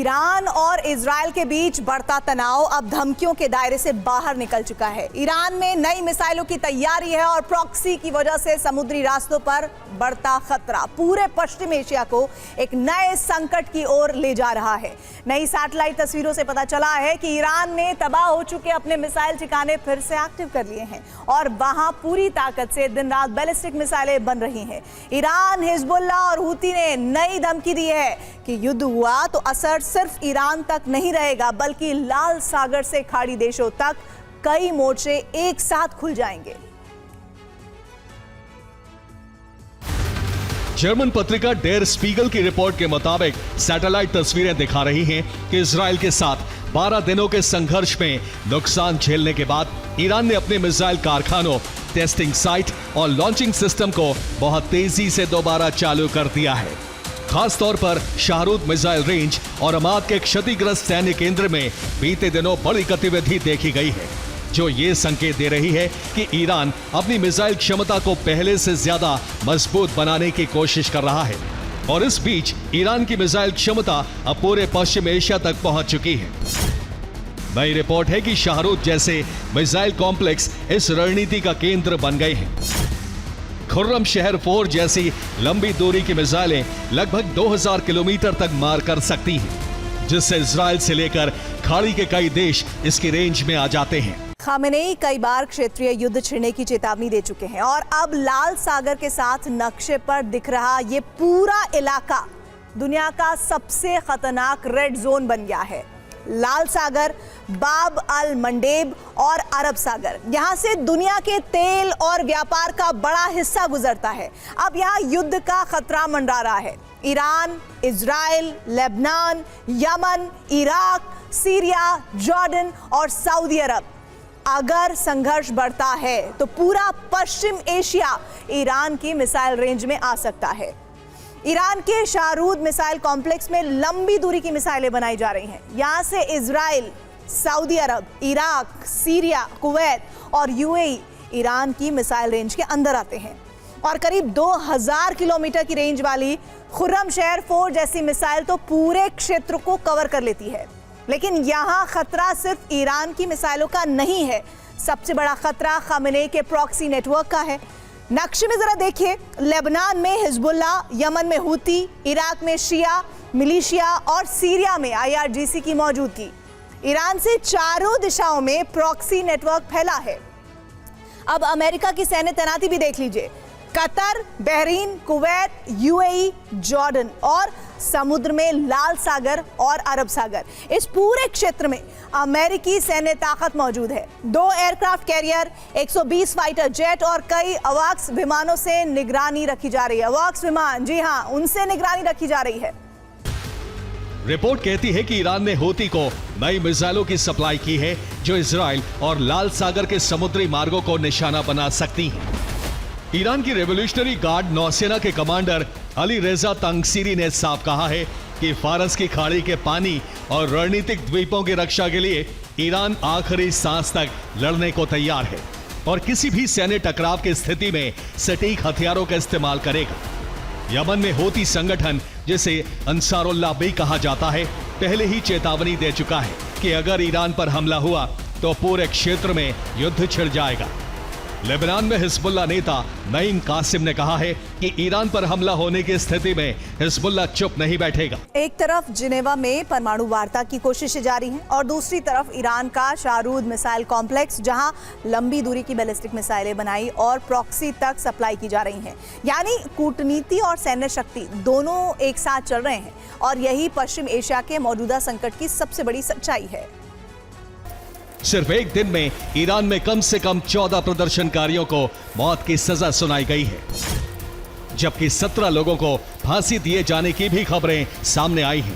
Iran और Israel के बीच बढ़ता तनाव अब धमकियों के दायरे से बाहर निकल चुका है। ईरान में नई मिसाइलों की तैयारी है और प्रॉक्सी की वजह से समुद्री रास्तों पर बढ़ता खतरा पूरे पश्चिम एशिया को एक नए संकट की ओर ले जा रहा है। नई सैटेलाइट तस्वीरों से पता चला है कि ईरान ने तबाह हो चुके अपने मिसाइल ठिकाने फिर से एक्टिव कर लिए हैं और वहां पूरी ताकत से दिन रात बैलिस्टिक मिसाइलें बन रही हैं। ईरान, हिजबुल्लाह और हूती ने नई धमकी दी है कि युद्ध हुआ तो असर सिर्फ ईरान तक नहीं रहेगा बल्कि लाल सागर से खाड़ी देशों तक कई मोर्चे एक साथ खुल जाएंगे। जर्मन पत्रिका डेर स्पीगल की रिपोर्ट के मुताबिक सैटेलाइट तस्वीरें दिखा रही हैं कि इजराइल के साथ 12 दिनों के संघर्ष में नुकसान झेलने के बाद ईरान ने अपने मिसाइल कारखानों, टेस्टिंग साइट और लॉन्चिंग सिस्टम को बहुत तेजी से दोबारा चालू कर दिया है। खास तौर पर शाहरूद मिसाइल रेंज और अमाद के क्षतिग्रस्त सैन्य केंद्र में बीते दिनों बड़ी गतिविधि देखी गई है, जो ये संकेत दे रही है कि ईरान अपनी मिसाइल क्षमता को पहले से ज्यादा मजबूत बनाने की कोशिश कर रहा है। और इस बीच ईरान की मिसाइल क्षमता अब पूरे पश्चिम एशिया तक पहुंच चुकी है। नई रिपोर्ट है कि शाहरूद जैसे मिसाइल कॉम्प्लेक्स इस रणनीति का केंद्र बन गए हैं। खुर्रम शहर 4 जैसी लंबी दूरी की मिसाइलें लगभग 2000 किलोमीटर तक मार कर सकती हैं, जिससे इजराइल से लेकर खाड़ी के कई देश इसकी रेंज में आ जाते हैं। खामेनेई कई बार क्षेत्रीय युद्ध छिड़ने की चेतावनी दे चुके हैं और अब लाल सागर के साथ नक्शे पर दिख रहा ये पूरा इलाका दुनिया का सबसे खतरनाक रेड जोन बन गया है। लाल सागर, बाब अल मंडेब और अरब सागर, यहां से दुनिया के तेल और व्यापार का बड़ा हिस्सा गुजरता है। अब यहां युद्ध का खतरा मंडरा रहा है। Iran, Israel, Lebanon, Yemen, Iraq, Syria, Jordan और सऊदी अरब। अगर संघर्ष बढ़ता है तो पूरा पश्चिम एशिया ईरान की मिसाइल रेंज में आ सकता है। ईरान के शाहरूद मिसाइल कॉम्प्लेक्स में लंबी दूरी की मिसाइलें बनाई जा रही हैं। यहां से इजराइल, सऊदी अरब, इराक, सीरिया, कुवैत और यूएई ईरान की मिसाइल रेंज के अंदर आते हैं और करीब 2000 किलोमीटर की रेंज वाली खुर्रम शहर 4 जैसी मिसाइल तो पूरे क्षेत्र को कवर कर लेती है। लेकिन यहां खतरा सिर्फ ईरान की मिसाइलों का नहीं है, सबसे बड़ा खतरा खामेनेई के प्रॉक्सी नेटवर्क का है। नक्शे में जरा देखिए, लेबनान में हिजबुल्लाह, यमन में हूती, इराक में शिया मिलिशिया और सीरिया में IRGC की मौजूदगी। ईरान से चारों दिशाओं में प्रॉक्सी नेटवर्क फैला है। अब अमेरिका की सैन्य तैनाती भी देख लीजिए। Qatar, Bahrain, Kuwait, UAE, Jordan और समुद्र में लाल सागर और अरब सागर, इस पूरे क्षेत्र में अमेरिकी सैन्य ताकत मौजूद है। 2 एयरक्राफ्ट कैरियर, 120 फाइटर जेट और कई अवाक्स विमानों से निगरानी रखी जा रही है। अवाक्स विमान, जी हां, उनसे निगरानी रखी जा रही है। रिपोर्ट कहती है कि ईरान ने हूती को नई मिसाइलों की सप्लाई की है, जो इजराइल और लाल सागर के समुद्री मार्गों को निशाना बना सकती है। ईरान की रेवोल्यूशनरी गार्ड नौसेना के कमांडर अली रेजा तंगसीरी ने साफ कहा है कि फारस की खाड़ी के पानी और रणनीतिक द्वीपों की रक्षा के लिए ईरान आखिरी सांस तक लड़ने को तैयार है और किसी भी सैन्य टकराव की स्थिति में सटीक हथियारों का इस्तेमाल करेगा। यमन में हूती संगठन, जिसे अंसारुल्लाह भी कहा जाता है, पहले ही चेतावनी दे चुका है कि अगर ईरान पर हमला हुआ तो पूरे क्षेत्र में युद्ध छिड़ जाएगा। लेबनान में हिजबुल्लाह नेता नईम कासिम ने कहा है कि ईरान पर हमला होने की स्थिति में हिजबुल्लाह चुप नहीं बैठेगा। एक तरफ जिनेवा में परमाणु वार्ता की कोशिशें जारी हैं और दूसरी तरफ ईरान का शाहरूद मिसाइल कॉम्प्लेक्स, जहां लंबी दूरी की बैलिस्टिक मिसाइलें बनाई और प्रॉक्सी तक सप्लाई की जा रही हैं। यानी कूटनीति और सैन्य शक्ति दोनों एक साथ चल रहे हैं और यही पश्चिम एशिया के मौजूदा संकट की सबसे बड़ी सच्चाई है। सिर्फ एक दिन में ईरान में कम से कम 14 प्रदर्शनकारियों को मौत की सजा सुनाई गई है, जबकि 17 लोगों को फांसी दिए जाने की भी खबरें सामने आई हैं।